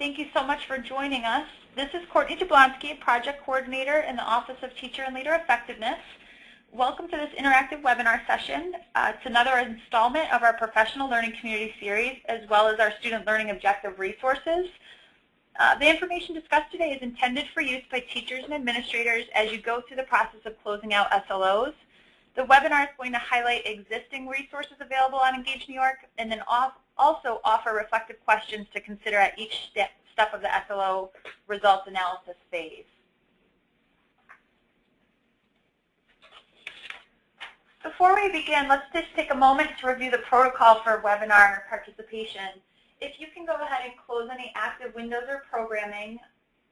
Thank you so much for joining us. This is Courtney Jablonski, Project Coordinator in the Office of Teacher and Leader Effectiveness. Welcome to this interactive webinar session. It's another installment of our Professional Learning Community Series, as well as our Student Learning Objective resources. The information discussed today is intended for use by teachers and administrators as you go through the process of closing out SLOs. The webinar is going to highlight existing resources available on Engage New York, and then also offer reflective questions to consider at each step of the SLO results analysis phase. Before we begin, let's just take a moment to review the protocol for webinar participation. If you can go ahead and close any active windows or programming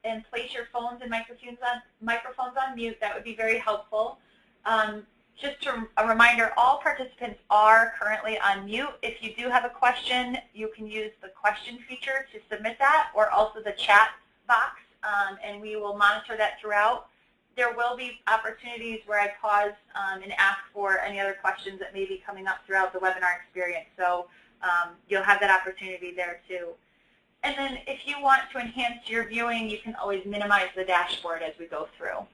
and place your phones and microphones on mute, that would be very helpful. Just a reminder, all participants are currently on mute. If you do have a question, you can use the question feature to submit that, or also the chat box, and we will monitor that throughout. There will be opportunities where I pause and ask for any other questions that may be coming up throughout the webinar experience. So you'll have that opportunity there too. And then if you want to enhance your viewing, you can always minimize the dashboard as we go through.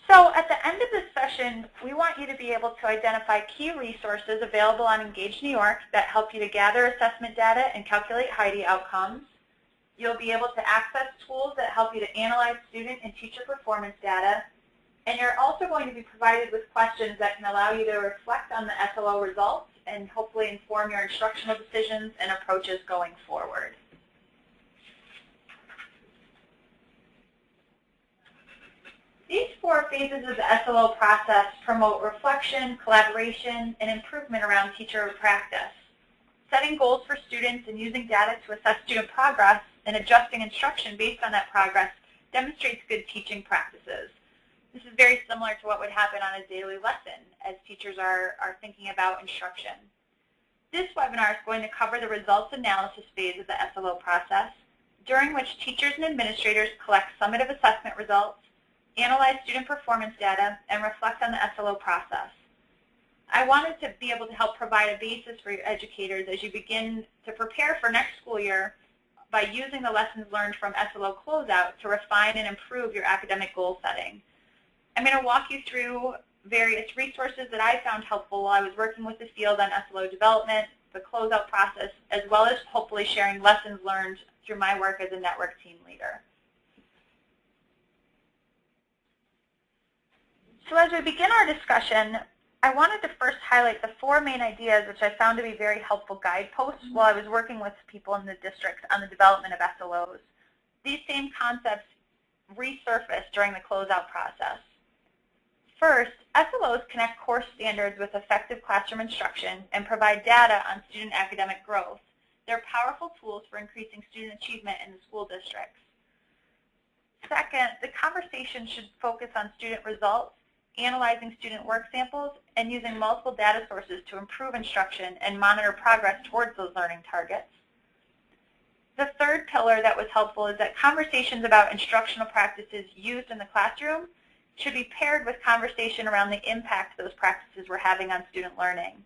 So at the end of this session, we want you to be able to identify key resources available on Engage New York that help you to gather assessment data and calculate HEDI outcomes. You'll be able to access tools that help you to analyze student and teacher performance data. And you're also going to be provided with questions that can allow you to reflect on the SLO results and hopefully inform your instructional decisions and approaches going forward. These 4 phases of the SLO process promote reflection, collaboration, and improvement around teacher practice. Setting goals for students and using data to assess student progress and adjusting instruction based on that progress demonstrates good teaching practices. This is very similar to what would happen on a daily lesson as teachers are thinking about instruction. This webinar is going to cover the results analysis phase of the SLO process, during which teachers and administrators collect summative assessment results, analyze student performance data, and reflect on the SLO process. I wanted to be able to help provide a basis for your educators as you begin to prepare for next school year by using the lessons learned from SLO Closeout to refine and improve your academic goal setting. I'm going to walk you through various resources that I found helpful while I was working with the field on SLO development, the closeout process, as well as hopefully sharing lessons learned through my work as a network team leader. So as we begin our discussion, I wanted to first highlight the 4 main ideas which I found to be very helpful guideposts while I was working with people in the districts on the development of SLOs. These same concepts resurfaced during the closeout process. First, SLOs connect course standards with effective classroom instruction and provide data on student academic growth. They're powerful tools for increasing student achievement in the school districts. Second, the conversation should focus on student results, analyzing student work samples, and using multiple data sources to improve instruction and monitor progress towards those learning targets. The third pillar that was helpful is that conversations about instructional practices used in the classroom should be paired with conversation around the impact those practices were having on student learning.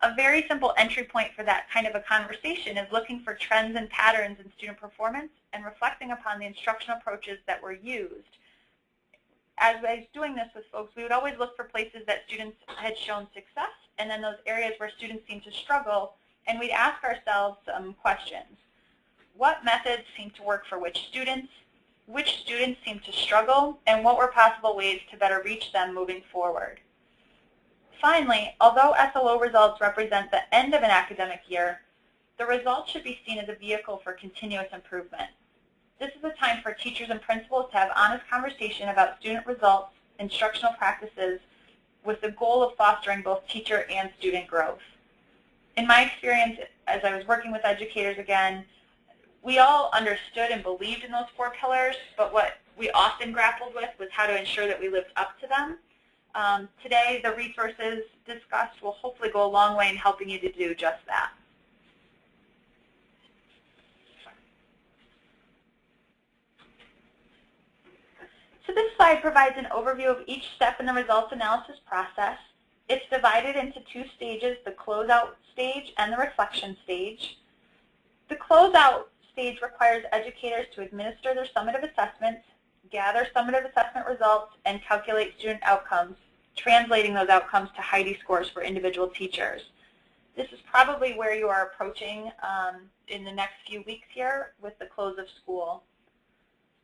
A very simple entry point for that kind of a conversation is looking for trends and patterns in student performance and reflecting upon the instructional approaches that were used. As I was doing this with folks, we would always look for places that students had shown success, and then those areas where students seemed to struggle, and we'd ask ourselves some questions. What methods seemed to work for which students seemed to struggle, and what were possible ways to better reach them moving forward? Finally, although SLO results represent the end of an academic year, the results should be seen as a vehicle for continuous improvement. This is a time for teachers and principals to have honest conversation about student results, instructional practices, with the goal of fostering both teacher and student growth. In my experience, as I was working with educators again, we all understood and believed in those 4 pillars, but what we often grappled with was how to ensure that we lived up to them. Today, the resources discussed will hopefully go a long way in helping you to do just that. So this slide provides an overview of each step in the results analysis process. It's divided into two stages, the closeout stage and the reflection stage. The closeout stage requires educators to administer their summative assessments, gather summative assessment results, and calculate student outcomes, translating those outcomes to HEDI scores for individual teachers. This is probably where you are approaching in the next few weeks here with the close of school.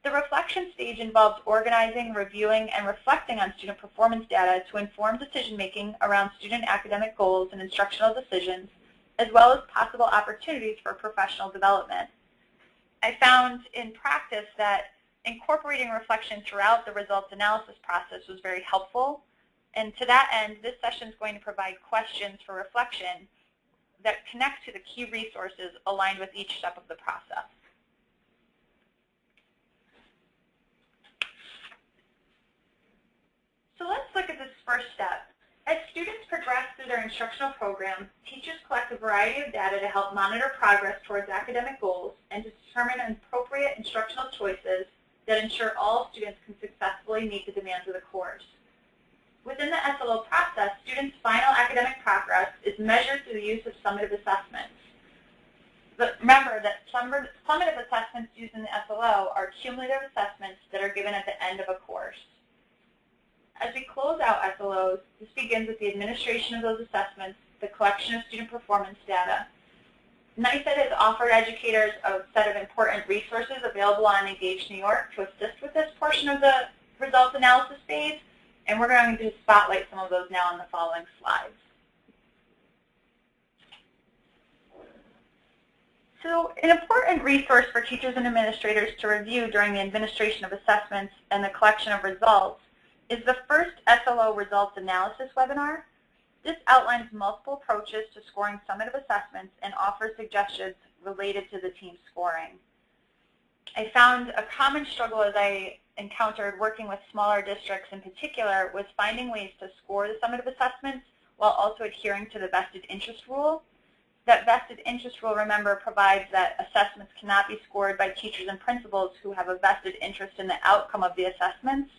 The reflection stage involves organizing, reviewing, and reflecting on student performance data to inform decision-making around student academic goals and instructional decisions, as well as possible opportunities for professional development. I found in practice that incorporating reflection throughout the results analysis process was very helpful. And to that end, this session is going to provide questions for reflection that connect to the key resources aligned with each step of the process. So let's look at this first step. As students progress through their instructional program, teachers collect a variety of data to help monitor progress towards academic goals and to determine appropriate instructional choices that ensure all students can successfully meet the demands of the course. Within the SLO process, students' final academic progress is measured through the use of summative assessments. But remember that summative assessments used in the SLO are cumulative assessments that are given at the end of a course. As we close out SLOs, this begins with the administration of those assessments, the collection of student performance data. NICED has offered educators a set of important resources available on Engage New York to assist with this portion of the results analysis phase, and we're going to spotlight some of those now in the following slides. So an important resource for teachers and administrators to review during the administration of assessments and the collection of results is the first SLO results analysis webinar. This outlines multiple approaches to scoring summative assessments and offers suggestions related to the team's scoring. I found a common struggle as I encountered working with smaller districts in particular was finding ways to score the summative assessments while also adhering to the vested interest rule. That vested interest rule, remember, provides that assessments cannot be scored by teachers and principals who have a vested interest in the outcome of the assessments.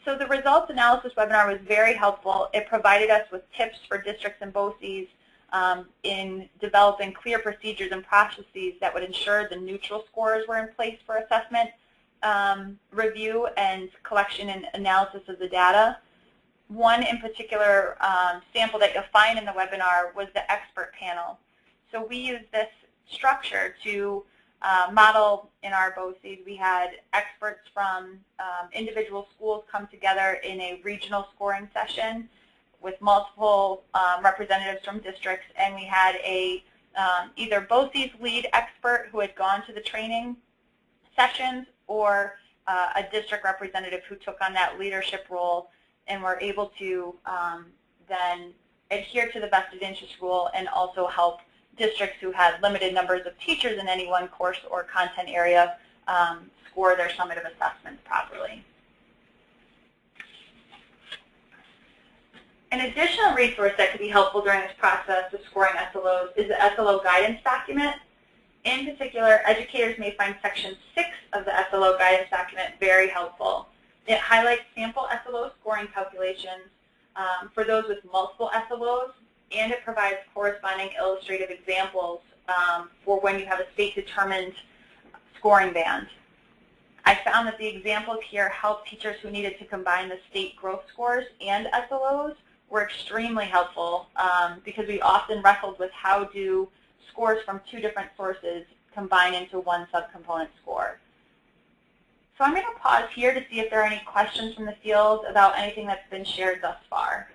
So the results analysis webinar was very helpful. It provided us with tips for districts and BOCES in developing clear procedures and processes that would ensure the neutral scores were in place for assessment review and collection and analysis of the data. One in particular sample that you'll find in the webinar was the expert panel. So we used this structure to model in our BOCES. We had experts from individual schools come together in a regional scoring session with multiple representatives from districts, and we had a either BOCES lead expert who had gone to the training sessions or a district representative who took on that leadership role and were able to then adhere to the vested interest rule and also help districts who had limited numbers of teachers in any one course or content area score their summative assessments properly. An additional resource that could be helpful during this process of scoring SLOs is the SLO guidance document. In particular, educators may find Section 6 of the SLO guidance document very helpful. It highlights sample SLO scoring calculations for those with multiple SLOs, and it provides corresponding illustrative examples for when you have a state-determined scoring band. I found that the examples here helped teachers who needed to combine the state growth scores and SLOs were extremely helpful because we often wrestled with how do scores from two different sources combine into one subcomponent score. So I'm going to pause here to see if there are any questions from the field about anything that's been shared thus far.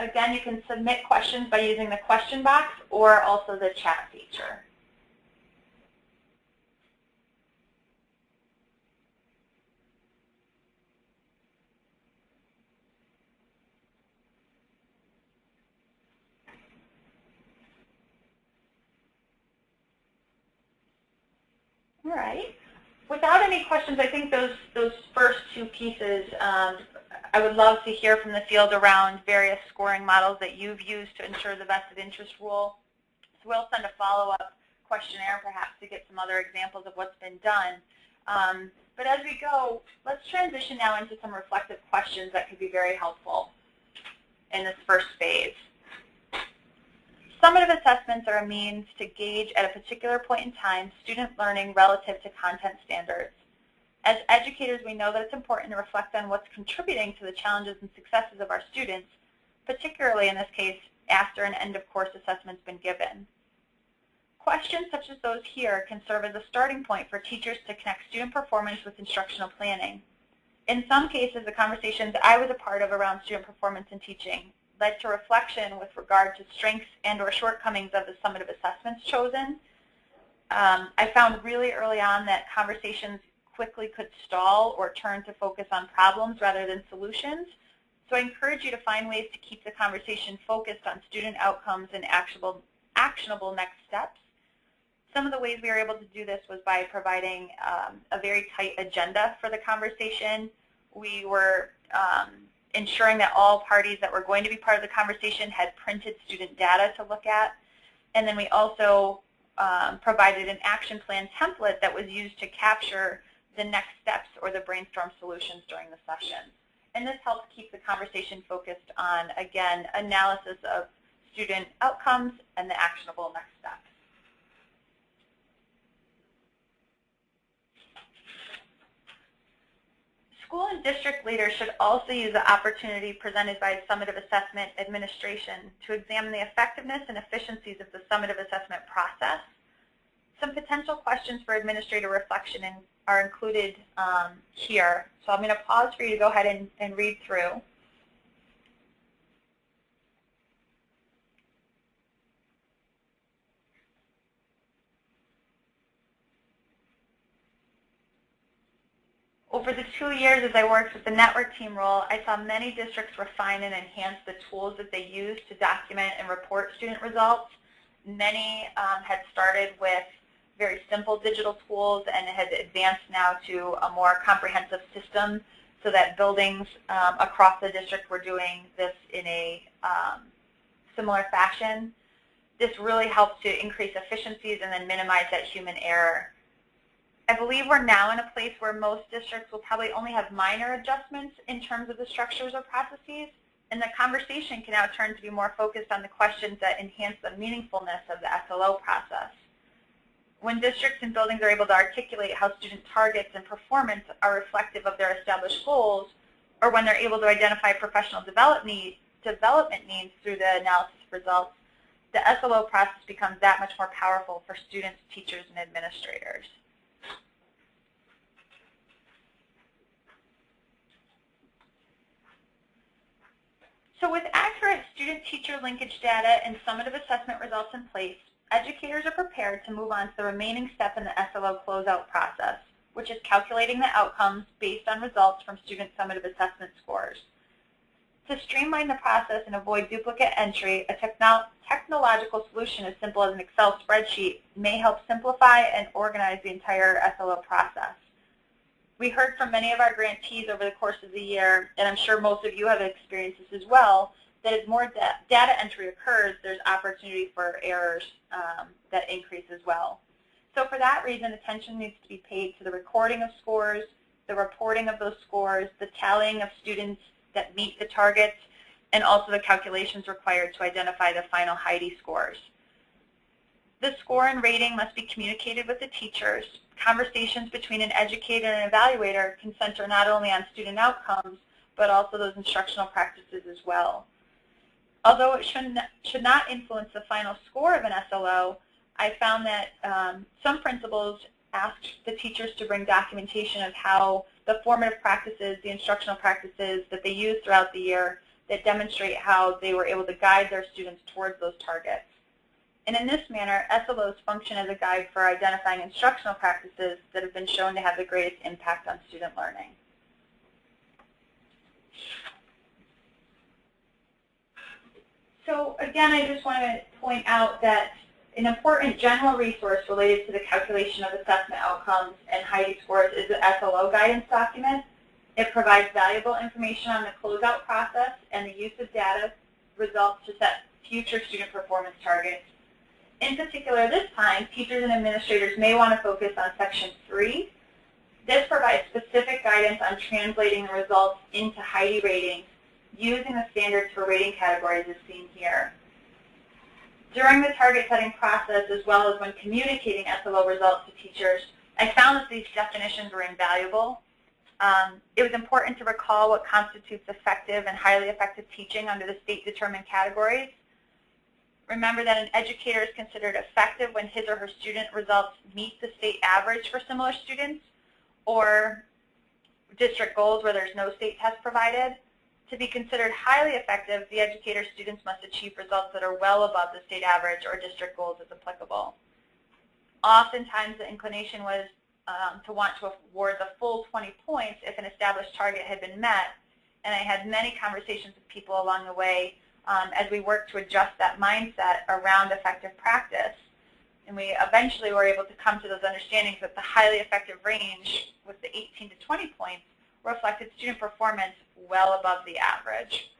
Again, you can submit questions by using the question box or also the chat feature. All right. Without any questions, I think those first two pieces, I would love to hear from the field around various scoring models that you've used to ensure the vested interest rule. So we'll send a follow-up questionnaire perhaps to get some other examples of what's been done. But as we go, let's transition now into some reflective questions that could be very helpful in this first phase. Summative assessments are a means to gauge at a particular point in time student learning relative to content standards. As educators, we know that it's important to reflect on what's contributing to the challenges and successes of our students, particularly in this case after an end-of-course assessment's been given. Questions such as those here can serve as a starting point for teachers to connect student performance with instructional planning. In some cases, the conversations I was a part of around student performance and teaching led to reflection with regard to strengths and/or shortcomings of the summative assessments chosen. I found really early on that conversations quickly could stall or turn to focus on problems rather than solutions. So I encourage you to find ways to keep the conversation focused on student outcomes and actionable next steps. Some of the ways we were able to do this was by providing a very tight agenda for the conversation. We were ensuring that all parties that were going to be part of the conversation had printed student data to look at. And then we also provided an action plan template that was used to capture the next steps or the brainstorm solutions during the session. And this helps keep the conversation focused on, again, analysis of student outcomes and the actionable next steps. School and district leaders should also use the opportunity presented by summative assessment administration to examine the effectiveness and efficiencies of the summative assessment process. Some potential questions for administrator reflection are included here. So I'm going to pause for you to go ahead and read through. Over the 2 years as I worked with the network team role, I saw many districts refine and enhance the tools that they use to document and report student results. Many had started with very simple digital tools and had advanced now to a more comprehensive system so that buildings across the district were doing this in a similar fashion. This really helped to increase efficiencies and then minimize that human error. I believe we're now in a place where most districts will probably only have minor adjustments in terms of the structures or processes, and the conversation can now turn to be more focused on the questions that enhance the meaningfulness of the SLO process. When districts and buildings are able to articulate how student targets and performance are reflective of their established goals, or when they're able to identify professional development needs through the analysis of results, the SLO process becomes that much more powerful for students, teachers, and administrators. So with accurate student-teacher linkage data and summative assessment results in place, educators are prepared to move on to the remaining step in the SLO closeout process, which is calculating the outcomes based on results from student summative assessment scores. To streamline the process and avoid duplicate entry, a technological solution as simple as an Excel spreadsheet may help simplify and organize the entire SLO process. We heard from many of our grantees over the course of the year, and I'm sure most of you have experienced this as well, that as more data entry occurs, there's opportunity for errors that increase as well. So for that reason, attention needs to be paid to the recording of scores, the reporting of those scores, the tallying of students that meet the targets, and also the calculations required to identify the final HEDI scores. The score and rating must be communicated with the teachers. Conversations between an educator and an evaluator can center not only on student outcomes, but also those instructional practices as well. Although it should not influence the final score of an SLO, I found that some principals asked the teachers to bring documentation of how the formative practices, the instructional practices that they used throughout the year that demonstrate how they were able to guide their students towards those targets. And in this manner, SLOs function as a guide for identifying instructional practices that have been shown to have the greatest impact on student learning. So again, I just want to point out that an important general resource related to the calculation of assessment outcomes and HEDI scores is the SLO guidance document. It provides valuable information on the closeout process and the use of data results to set future student performance targets. In particular, this time, teachers and administrators may want to focus on Section 3, This provides specific guidance on translating the results into HEDI ratings using the standards for rating categories as seen here. During the target setting process, as well as when communicating SLO results to teachers, I found that these definitions were invaluable. It was important to recall what constitutes effective and highly effective teaching under the state-determined categories. Remember that an educator is considered effective when his or her student results meet the state average for similar students, or district goals where there's no state test provided. To be considered highly effective, the educator's students must achieve results that are well above the state average or district goals as applicable. Oftentimes, the inclination was to want to award the full 20 points if an established target had been met, and I had many conversations with people along the way as we worked to adjust that mindset around effective practice. And we eventually were able to come to those understandings that the highly effective range with the 18 to 20 points reflected student performance well above the average.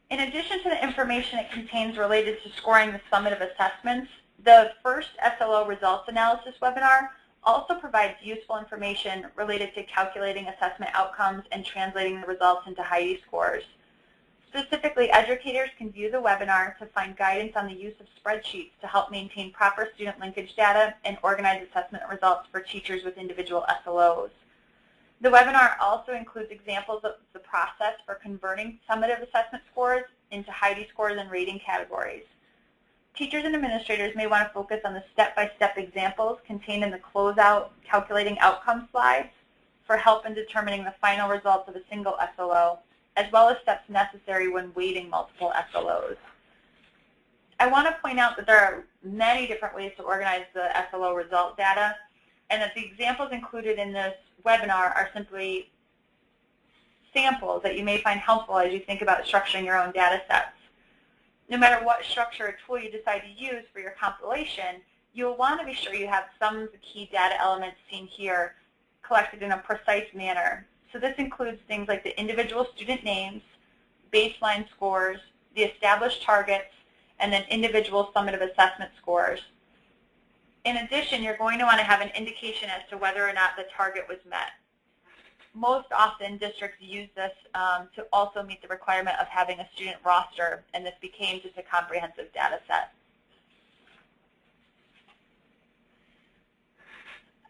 In addition to the information it contains related to scoring the summative assessments, the first SLO results analysis webinar also provides useful information related to calculating assessment outcomes and translating the results into HEDI scores. Specifically, educators can view the webinar to find guidance on the use of spreadsheets to help maintain proper student linkage data and organize assessment results for teachers with individual SLOs. The webinar also includes examples of the process for converting summative assessment scores into HEDI scores and rating categories. Teachers and administrators may want to focus on the step-by-step examples contained in the Closeout Calculating Outcomes slides for help in determining the final results of a single SLO, as well as steps necessary when weighting multiple SLOs. I want to point out that there are many different ways to organize the SLO result data, and that the examples included in this webinar are simply samples that you may find helpful as you think about structuring your own data sets. No matter what structure or tool you decide to use for your compilation, you'll want to be sure you have some of the key data elements seen here collected in a precise manner. So this includes things like the individual student names, baseline scores, the established targets, and then individual summative assessment scores. In addition, you're going to want to have an indication as to whether or not the target was met. Most often, districts use this to also meet the requirement of having a student roster, and this became just a comprehensive data set.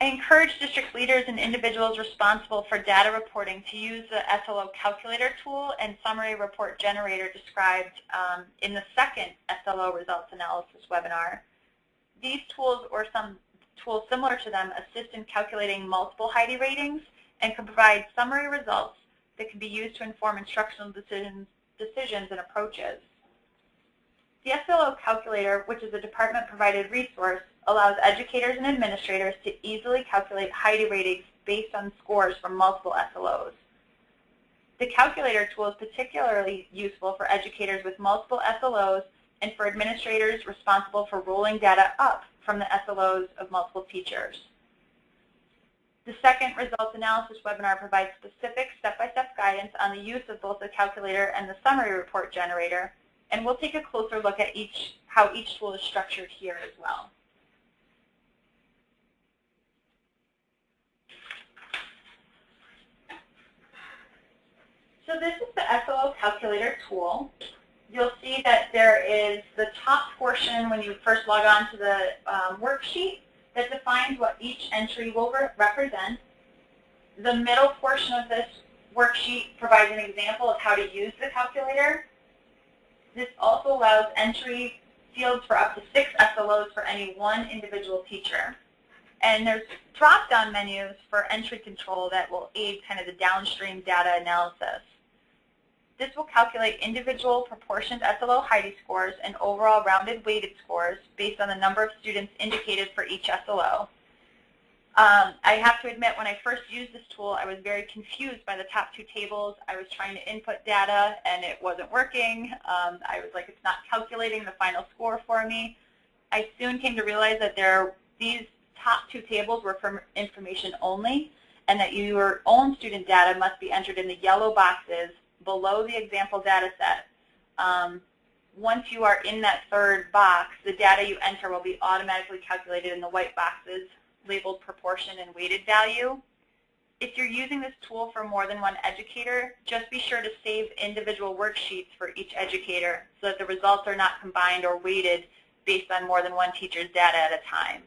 I encourage district leaders and individuals responsible for data reporting to use the SLO Calculator tool and summary report generator described in the second SLO results analysis webinar. These tools, or some tools similar to them, assist in calculating multiple HEDI ratings and can provide summary results that can be used to inform instructional decisions and approaches. The SLO Calculator, which is a department-provided resource, allows educators and administrators to easily calculate HEDI ratings based on scores from multiple SLOs. The calculator tool is particularly useful for educators with multiple SLOs and for administrators responsible for rolling data up from the SLOs of multiple teachers. The second results analysis webinar provides specific step-by-step guidance on the use of both the calculator and the summary report generator, and we'll take a closer look at how each tool is structured here as well. So this is the SLO Calculator tool. You'll see that there is the top portion when you first log on to the worksheet that defines what each entry will represent. The middle portion of this worksheet provides an example of how to use the calculator. This also allows entry fields for up to 6 SLOs for any one individual teacher. And there's drop-down menus for entry control that will aid kind of the downstream data analysis. This will calculate individual proportioned SLO HEDI scores and overall rounded weighted scores based on the number of students indicated for each SLO. I have to admit, when I first used this tool, I was very confused by the top 2 tables. I was trying to input data, and it wasn't working. I was like, it's not calculating the final score for me. I soon came to realize that these top 2 tables were for information only, and that your own student data must be entered in the yellow boxes below the example data set once you are in that third box, the data you enter will be automatically calculated in the white boxes labeled proportion and weighted value. If you're using this tool for more than one educator, just be sure to save individual worksheets for each educator so that the results are not combined or weighted based on more than one teacher's data at a time.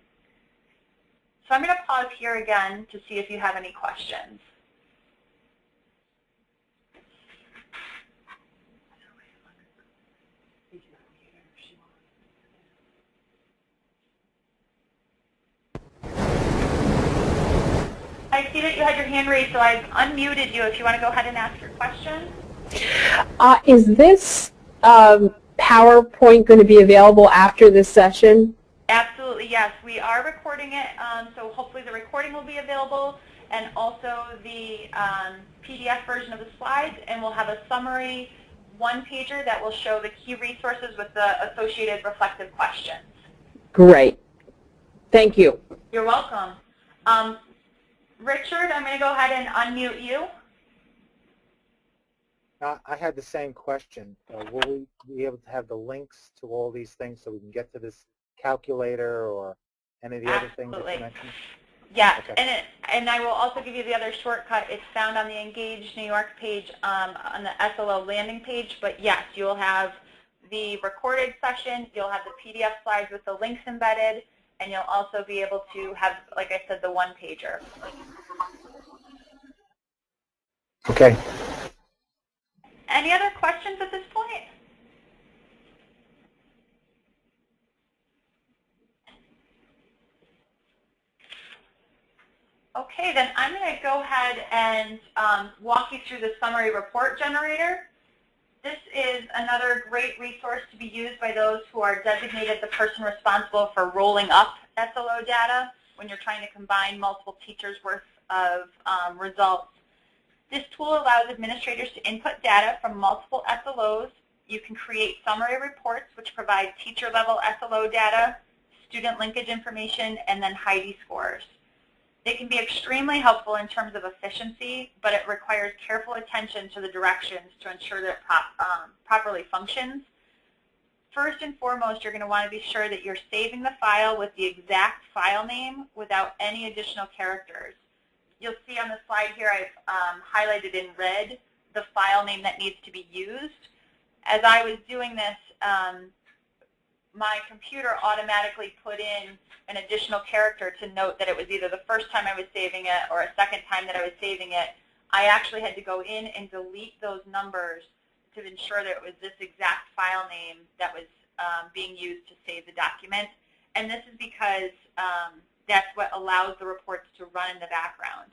So I'm going to pause here again to see if you have any questions. I see that you had your hand raised, so I've unmuted you if you want to go ahead and ask your question. Is this PowerPoint going to be available after this session? Absolutely, yes. We are recording it, so hopefully the recording will be available, and also the PDF version of the slides, and we'll have a summary one-pager that will show the key resources with the associated reflective questions. Great. Thank you. You're welcome. Richard, I'm going to go ahead and unmute you. I had the same question. Will we be able to have the links to all these things so we can get to this calculator or any of the other things that you mentioned? Yeah, okay. and I will also give you the other shortcut. It's found on the Engage New York page on the SLO landing page. But yes, you'll have the recorded session, you'll have the PDF slides with the links embedded, and you'll also be able to have, like I said, the one-pager. Okay. Any other questions at this point? Okay, then I'm going to go ahead and walk you through the summary report generator. This is another great resource to be used by those who are designated the person responsible for rolling up SLO data when you're trying to combine multiple teachers' worth of results. This tool allows administrators to input data from multiple SLOs. You can create summary reports which provide teacher-level SLO data, student linkage information, and then HEDI scores. They can be extremely helpful in terms of efficiency, but it requires careful attention to the directions to ensure that it properly functions. First and foremost, you're going to want to be sure that you're saving the file with the exact file name without any additional characters. You'll see on the slide here I've highlighted in red the file name that needs to be used. As I was doing this, my computer automatically put in an additional character to note that it was either the first time I was saving it or a second time that I was saving it. I actually had to go in and delete those numbers to ensure that it was this exact file name that was being used to save the document. And this is because that's what allows the reports to run in the background.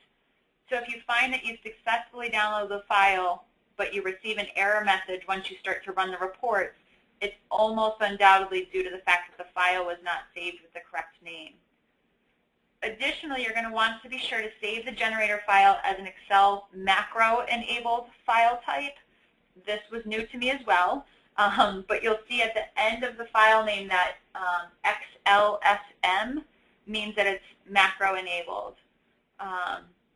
So if you find that you successfully download the file, but you receive an error message once you start to run the reports, it's almost undoubtedly due to the fact that the file was not saved with the correct name. Additionally, you're going to want to be sure to save the generator file as an Excel macro-enabled file type. This was new to me as well, but you'll see at the end of the file name that XLSM means that it's macro-enabled.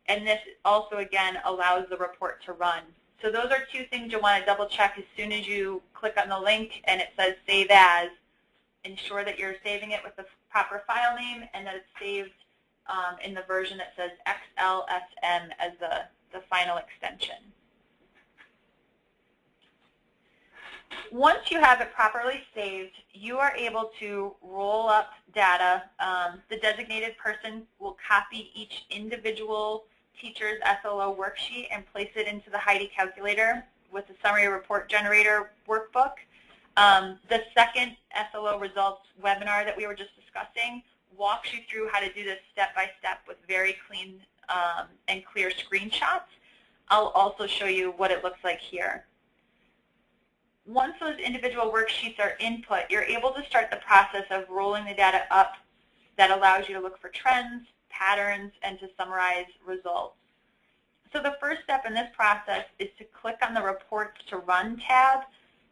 And this also, again, allows the report to run. So those are two things you'll want to double check as soon as you click on the link and it says Save As. Ensure that you're saving it with the proper file name and that it's saved in the version that says XLSM as the final extension. Once you have it properly saved, you are able to roll up data. The designated person will copy each individual teacher's SLO worksheet and place it into the HEDI calculator with the summary report generator workbook. The second SLO results webinar that we were just discussing walks you through how to do this step by step with very clean and clear screenshots. I'll also show you what it looks like here. Once those individual worksheets are input, you're able to start the process of rolling the data up that allows you to look for trends, patterns, and to summarize results. So the first step in this process is to click on the Reports to Run tab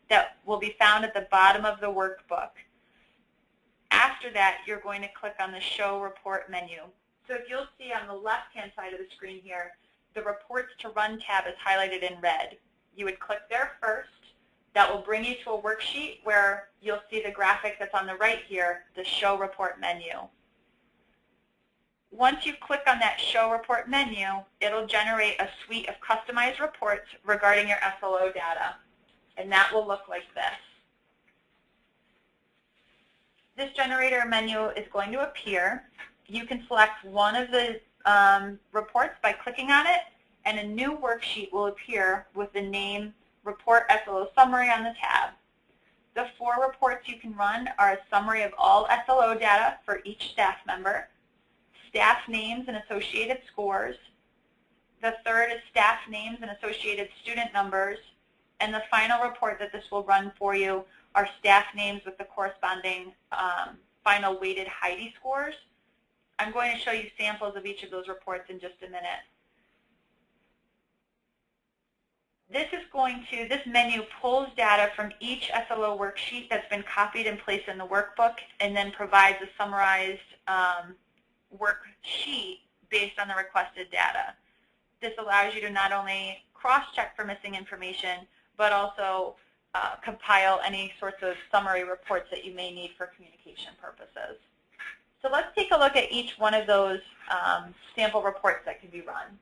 that will be found at the bottom of the workbook. After that, you're going to click on the Show Report menu. So if you'll see on the left-hand side of the screen here, the Reports to Run tab is highlighted in red. You would click there first. That will bring you to a worksheet where you'll see the graphic that's on the right here, the Show Report menu. Once you click on that Show Report menu, it'll generate a suite of customized reports regarding your SLO data, and that will look like this. This generator menu is going to appear. You can select one of the reports by clicking on it, and a new worksheet will appear with the name Report SLO Summary on the tab. The 4 reports you can run are a summary of all SLO data for each staff member, staff names and associated scores. The third is staff names and associated student numbers. And the final report that this will run for you are staff names with the corresponding final weighted HEDI scores. I'm going to show you samples of each of those reports in just a minute. This menu pulls data from each SLO worksheet that's been copied and placed in the workbook, and then provides a summarized worksheet based on the requested data. This allows you to not only cross-check for missing information, but also compile any sorts of summary reports that you may need for communication purposes. So let's take a look at each one of those sample reports that can be run.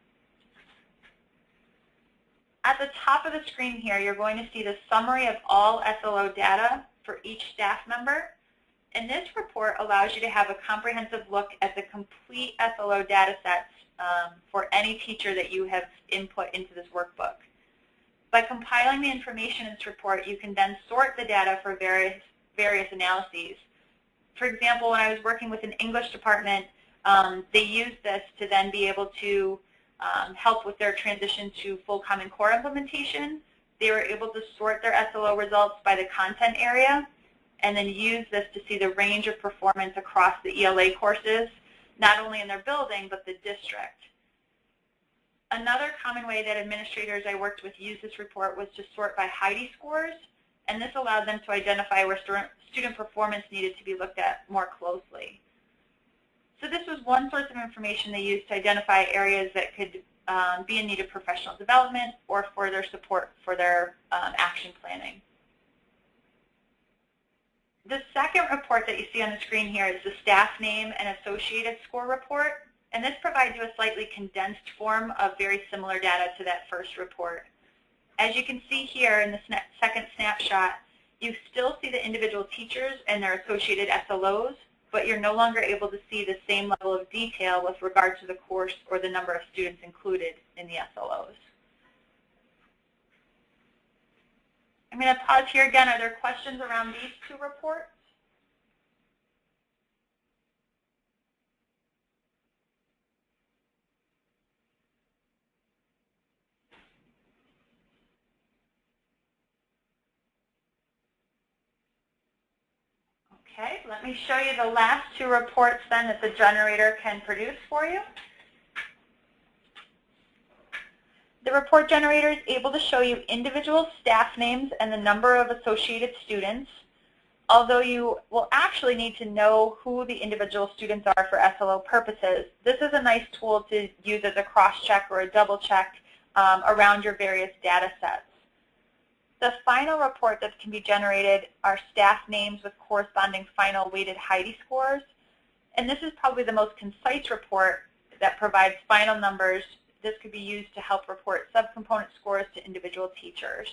At the top of the screen here, you're going to see the summary of all SLO data for each staff member. And this report allows you to have a comprehensive look at the complete SLO data sets for any teacher that you have input into this workbook. By compiling the information in this report, you can then sort the data for various analyses. For example, when I was working with an English department, they used this to then be able to help with their transition to full Common Core implementation. They were able to sort their SLO results by the content area and then use this to see the range of performance across the ELA courses, not only in their building, but the district. Another common way that administrators I worked with used this report was to sort by HEDI scores, and this allowed them to identify where student performance needed to be looked at more closely. So this was one source of information they used to identify areas that could be in need of professional development or further support for their action planning. The second report that you see on the screen here is the staff name and associated score report, and this provides you a slightly condensed form of very similar data to that first report. As you can see here in the second snapshot, you still see the individual teachers and their associated SLOs, but you're no longer able to see the same level of detail with regard to the course or the number of students included in the SLOs. I'm going to pause here again. Are there questions around these 2 reports? Okay, let me show you the last 2 reports then that the generator can produce for you. The report generator is able to show you individual staff names and the number of associated students, although you will actually need to know who the individual students are for SLO purposes. This is a nice tool to use as a cross-check or a double-check around your various data sets. The final report that can be generated are staff names with corresponding final weighted HEDI scores, and this is probably the most concise report that provides final numbers. This could be used to help report subcomponent scores to individual teachers.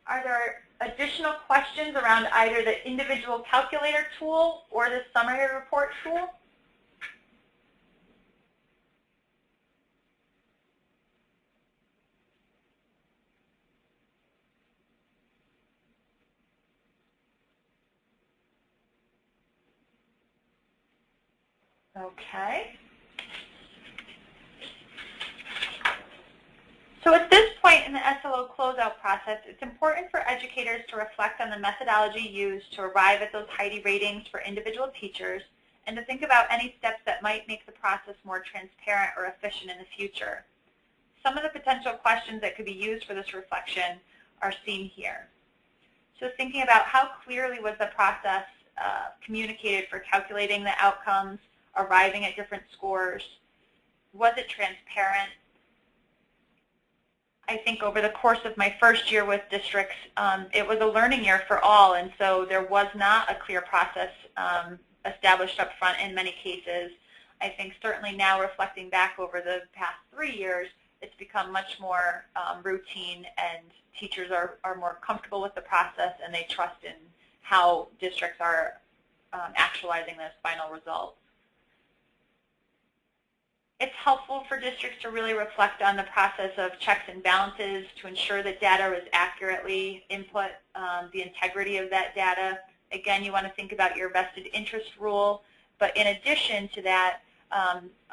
Are there additional questions around either the individual calculator tool or the summary report tool? Okay. So at this point in the SLO closeout process, it's important for educators to reflect on the methodology used to arrive at those HEDI ratings for individual teachers and to think about any steps that might make the process more transparent or efficient in the future. Some of the potential questions that could be used for this reflection are seen here. So thinking about how clearly was the process communicated for calculating the outcomes, arriving at different scores? Was it transparent? I think over the course of my first year with districts, it was a learning year for all, and so there was not a clear process established up front in many cases. I think certainly now, reflecting back over the past 3 years, it's become much more routine, and teachers are more comfortable with the process, and they trust in how districts are actualizing those final results. It's helpful for districts to really reflect on the process of checks and balances to ensure that data is accurately input, the integrity of that data. Again, you want to think about your vested interest rule, but in addition to that,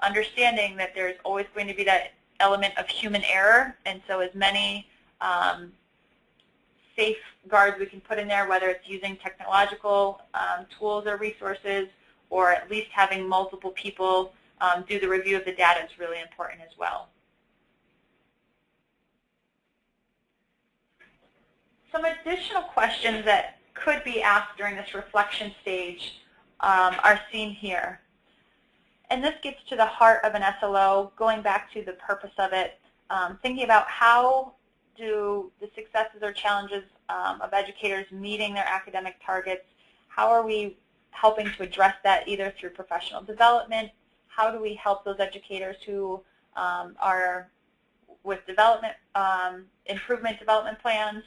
understanding that there's always going to be that element of human error, and so as many safeguards we can put in there, whether it's using technological tools or resources, or at least having multiple people do the review of the data, is really important as well. Some additional questions that could be asked during this reflection stage are seen here. And this gets to the heart of an SLO, going back to the purpose of it, thinking about how do the successes or challenges of educators meeting their academic targets, how are we helping to address that either through professional development, how do we help those educators who are with development, improvement development plans,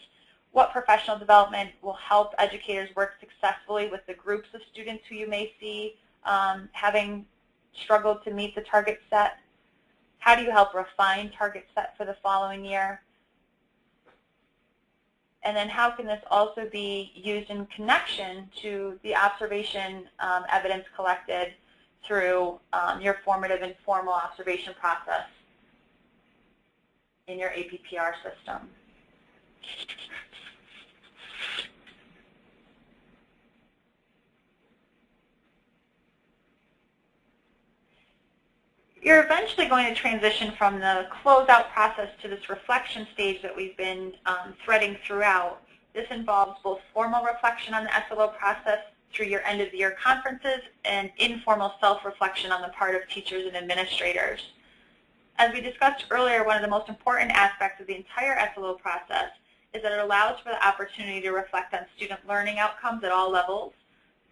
what professional development will help educators work successfully with the groups of students who you may see having struggled to meet the target set, how do you help refine target set for the following year, and then how can this also be used in connection to the observation evidence collected through your formative and formal observation process in your APPR system. You're eventually going to transition from the closeout process to this reflection stage that we've been threading throughout. This involves both formal reflection on the SLO process through your end-of-the-year conferences and informal self-reflection on the part of teachers and administrators. As we discussed earlier, one of the most important aspects of the entire SLO process is that it allows for the opportunity to reflect on student learning outcomes at all levels,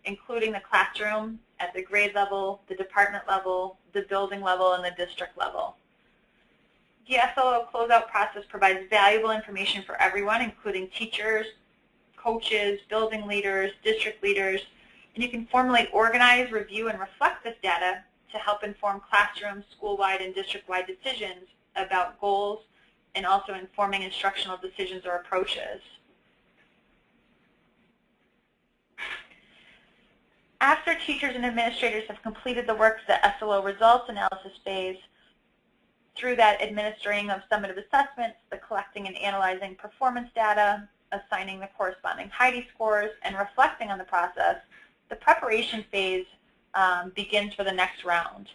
including the classroom, at the grade level, the department level, the building level, and the district level. The SLO closeout process provides valuable information for everyone, including teachers, coaches, building leaders, district leaders, and you can formally organize, review, and reflect this data to help inform classroom, school-wide, and district-wide decisions about goals, and also informing instructional decisions or approaches. After teachers and administrators have completed the work of the SLO results analysis phase, through that administering of summative assessments, the collecting and analyzing performance data, assigning the corresponding HEDI scores, and reflecting on the process, the preparation phase begins for the next round.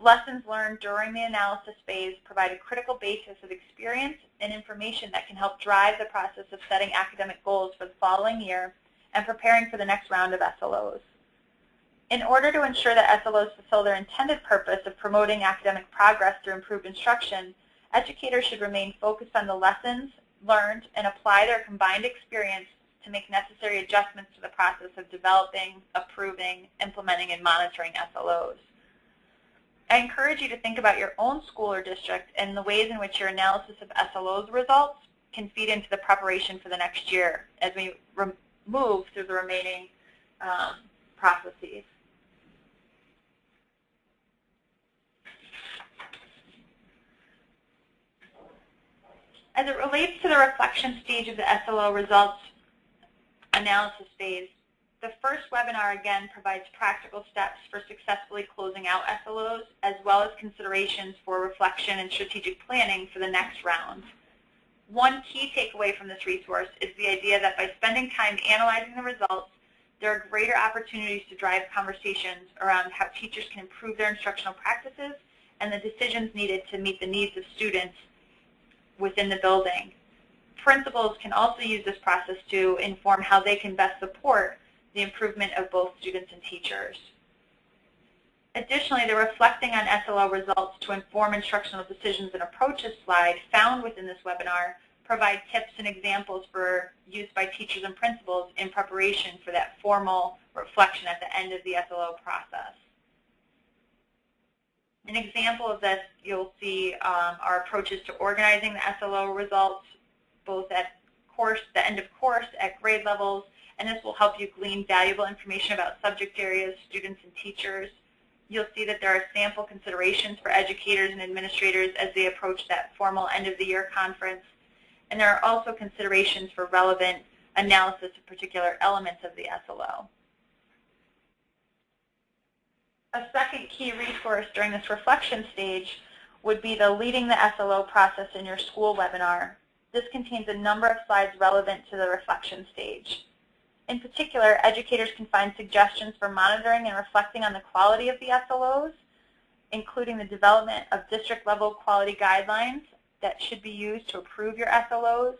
Lessons learned during the analysis phase provide a critical basis of experience and information that can help drive the process of setting academic goals for the following year and preparing for the next round of SLOs. In order to ensure that SLOs fulfill their intended purpose of promoting academic progress through improved instruction, educators should remain focused on the lessons learned and apply their combined experience to make necessary adjustments to the process of developing, approving, implementing, and monitoring SLOs. I encourage you to think about your own school or district and the ways in which your analysis of SLOs results can feed into the preparation for the next year as we move through the remaining processes. As it relates to the reflection stage of the SLO results analysis phase, the first webinar again provides practical steps for successfully closing out SLOs, as well as considerations for reflection and strategic planning for the next round. One key takeaway from this resource is the idea that by spending time analyzing the results, there are greater opportunities to drive conversations around how teachers can improve their instructional practices and the decisions needed to meet the needs of students within the building. Principals can also use this process to inform how they can best support the improvement of both students and teachers. Additionally, the Reflecting on SLO Results to Inform Instructional Decisions and Approaches slide found within this webinar provide tips and examples for use by teachers and principals in preparation for that formal reflection at the end of the SLO process. An example of this you'll see are approaches to organizing the SLO results, both at the end of course, at grade levels, and this will help you glean valuable information about subject areas, students, and teachers. You'll see that there are sample considerations for educators and administrators as they approach that formal end-of-the-year conference, and there are also considerations for relevant analysis of particular elements of the SLO. A second key resource during this reflection stage would be the Leading the SLO Process in Your School webinar. This contains a number of slides relevant to the reflection stage. In particular, educators can find suggestions for monitoring and reflecting on the quality of the SLOs, including the development of district-level quality guidelines that should be used to approve your SLOs,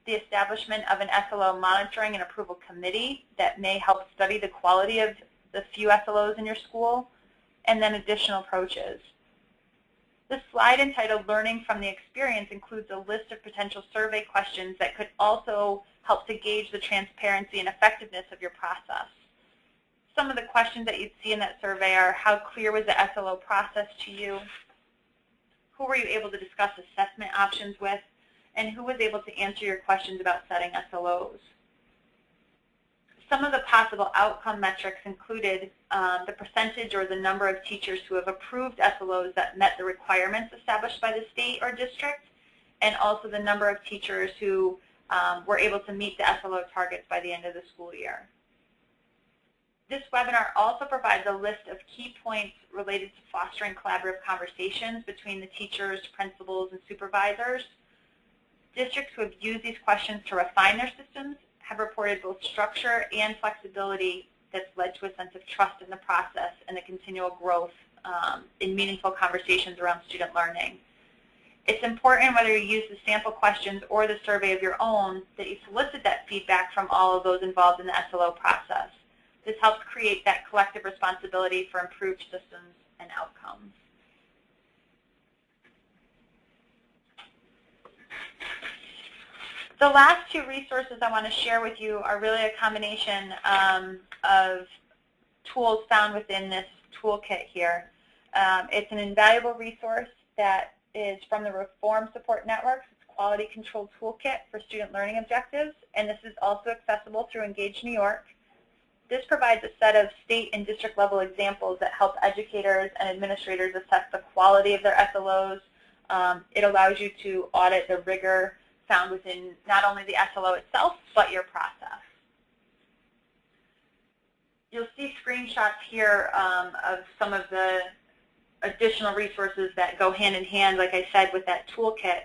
the establishment of an SLO monitoring and approval committee that may help study the quality of the few SLOs in your school, and then additional approaches. This slide entitled Learning from the Experience includes a list of potential survey questions that could also help to gauge the transparency and effectiveness of your process. Some of the questions that you'd see in that survey are: how clear was the SLO process to you? Who were you able to discuss assessment options with? And who was able to answer your questions about setting SLOs? Some of the possible outcome metrics included the percentage or the number of teachers who have approved SLOs that met the requirements established by the state or district, and also the number of teachers who were able to meet the SLO targets by the end of the school year. This webinar also provides a list of key points related to fostering collaborative conversations between the teachers, principals, and supervisors. Districts who have used these questions to refine their systems have reported both structure and flexibility that's led to a sense of trust in the process and the continual growth in meaningful conversations around student learning. It's important, whether you use the sample questions or the survey of your own, that you solicit that feedback from all of those involved in the SLO process. This helps create that collective responsibility for improved systems and outcomes. The last two resources I want to share with you are really a combination of tools found within this toolkit here. It's an invaluable resource that is from the Reform Support Network's Quality Control Toolkit for Student Learning Objectives, and this is also accessible through Engage New York. This provides a set of state and district level examples that help educators and administrators assess the quality of their SLOs. It allows you to audit the rigor found within not only the SLO itself, but your process. You'll see screenshots here of some of the additional resources that go hand in hand, like I said, with that toolkit.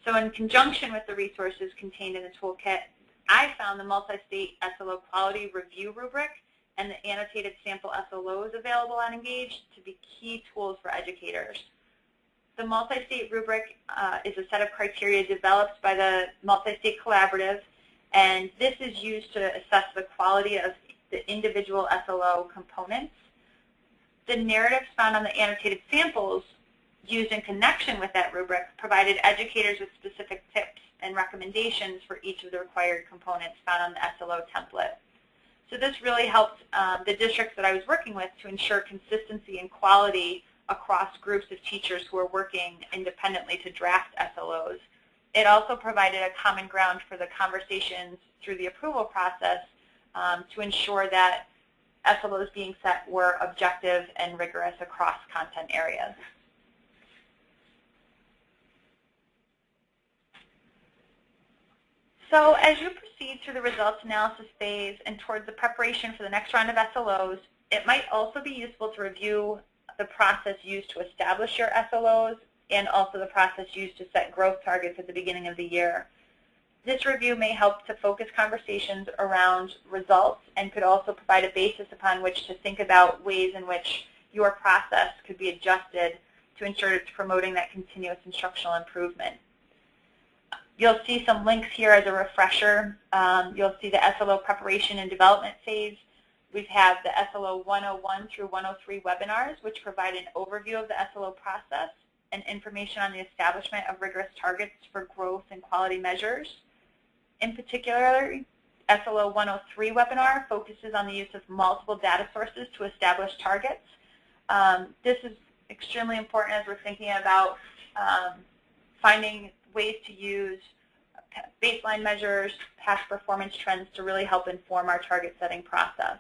So in conjunction with the resources contained in the toolkit, I found the multi-state SLO quality review rubric and the annotated sample SLOs available on Engage to be key tools for educators. The multi-state rubric is a set of criteria developed by the multi-state collaborative, and this is used to assess the quality of the individual SLO components. The narratives found on the annotated samples used in connection with that rubric provided educators with specific tips and recommendations for each of the required components found on the SLO template. So this really helped the districts that I was working with to ensure consistency and quality across groups of teachers who are working independently to draft SLOs. It also provided a common ground for the conversations through the approval process to ensure that SLOs being set were objective and rigorous across content areas. So as you proceed through the results analysis phase and towards the preparation for the next round of SLOs, it might also be useful to review the process used to establish your SLOs and also the process used to set growth targets at the beginning of the year. This review may help to focus conversations around results and could also provide a basis upon which to think about ways in which your process could be adjusted to ensure it's promoting that continuous instructional improvement. You'll see some links here as a refresher. You'll see the SLO Preparation and Development phase. We have the SLO 101 through 103 webinars, which provide an overview of the SLO process and information on the establishment of rigorous targets for growth and quality measures. In particular, SLO 103 webinar focuses on the use of multiple data sources to establish targets. This is extremely important as we're thinking about finding ways to use baseline measures, past performance trends to really help inform our target setting process.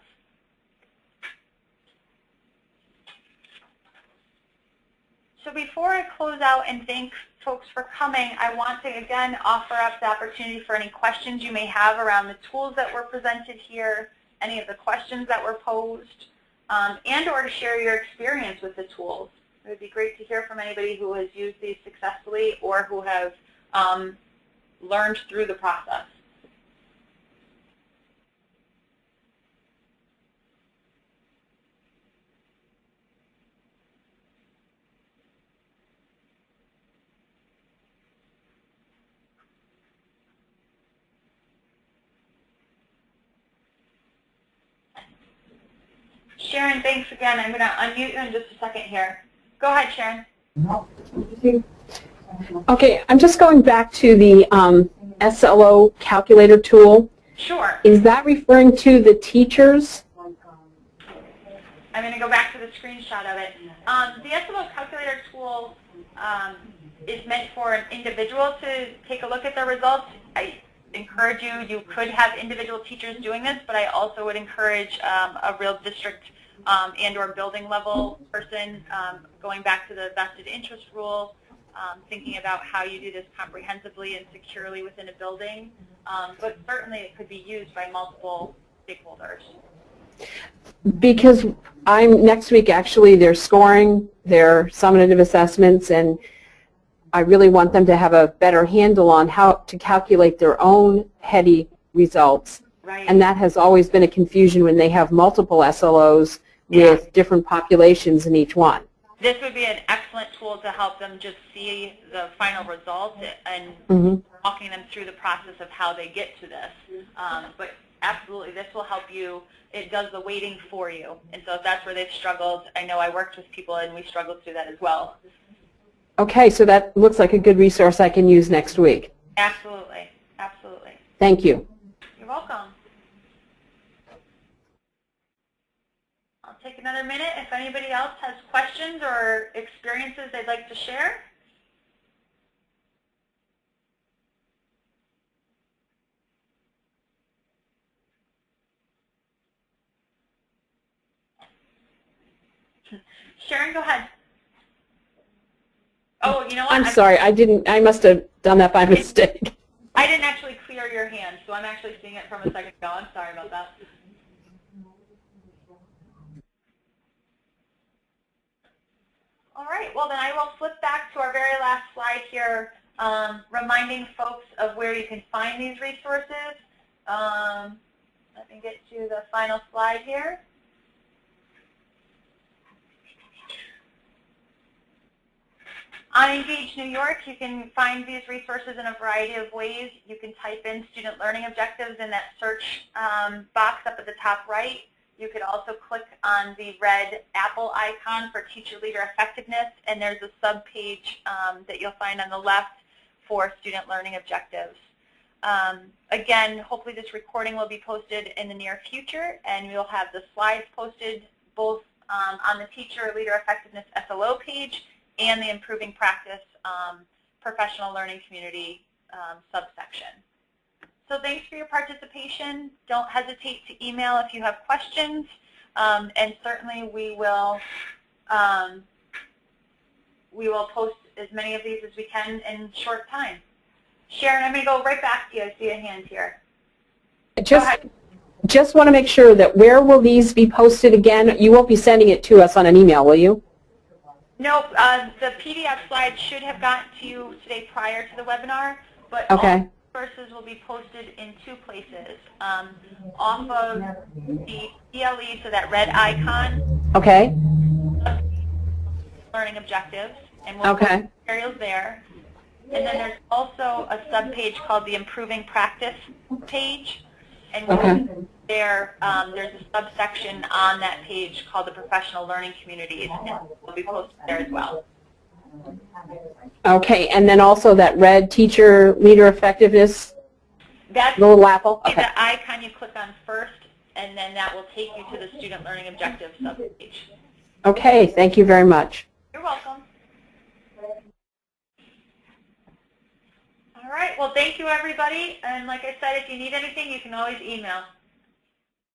So before I close out and thank folks for coming, I want to again offer up the opportunity for any questions you may have around the tools that were presented here, any of the questions that were posed, and or to share your experience with the tools. It would be great to hear from anybody who has used these successfully or who have learned through the process. Sharon, thanks again. I'm going to unmute you in just a second here. Go ahead, Sharon. Okay, I'm just going back to the SLO Calculator tool. Sure. Is that referring to the teachers? I'm going to go back to the screenshot of it. The SLO Calculator tool is meant for an individual to take a look at their results. I encourage you, you could have individual teachers doing this, but I also would encourage a real district and or building level person going back to the vested interest rule, thinking about how you do this comprehensively and securely within a building. But certainly it could be used by multiple stakeholders. Because next week actually they're scoring their summative assessments, and I really want them to have a better handle on how to calculate their own HEDI results. Right. And that has always been a confusion when they have multiple SLOs with different populations in each one. This would be an excellent tool to help them just see the final results and walking them through the process of how they get to this. But absolutely, this will help you. It does the weighting for you. And so if that's where they've struggled, I know I worked with people and we struggled through that as well. Okay, so that looks like a good resource I can use next week. Absolutely, absolutely. Thank you. You're welcome. I'll take another minute if anybody else has questions or experiences they'd like to share. Sharon, go ahead. Oh, you know what? I'm sorry, I must have done that by mistake. I didn't actually clear your hand, so I'm actually seeing it from a second ago. I'm sorry about that. All right, well then I will flip back to our very last slide here, reminding folks of where you can find these resources. Let me get to the final slide here. On Engage New York, you can find these resources in a variety of ways. You can type in student learning objectives in that search box up at the top right. You could also click on the red apple icon for teacher leader effectiveness, and there's a sub-page that you'll find on the left for student learning objectives. Again, hopefully this recording will be posted in the near future, and we'll have the slides posted both on the teacher leader effectiveness SLO page and the Improving Practice Professional Learning Community subsection. So thanks for your participation. Don't hesitate to email if you have questions, and certainly we will post as many of these as we can in short time. Sharon, I'm going to go right back to you. I see a hand here. Just want to make sure that where will these be posted again? You won't be sending it to us on an email, will you? Nope, the PDF slides should have gotten to you today prior to the webinar, but okay. All resources will be posted in two places. Off of the ELE, so that red icon. Okay. Learning objectives, and we'll post materials there. And then there's also a sub-page called the Improving Practice page, and we'll there, there's a subsection on that page called the Professional Learning Communities, and it will be posted there as well. Okay, and then also that red teacher leader effectiveness That's little apple. Okay. the icon you click on first, and then that will take you to the Student Learning Objectives subpage. Okay, thank you very much. You're welcome. All right, well, thank you, everybody. And like I said, if you need anything, you can always email.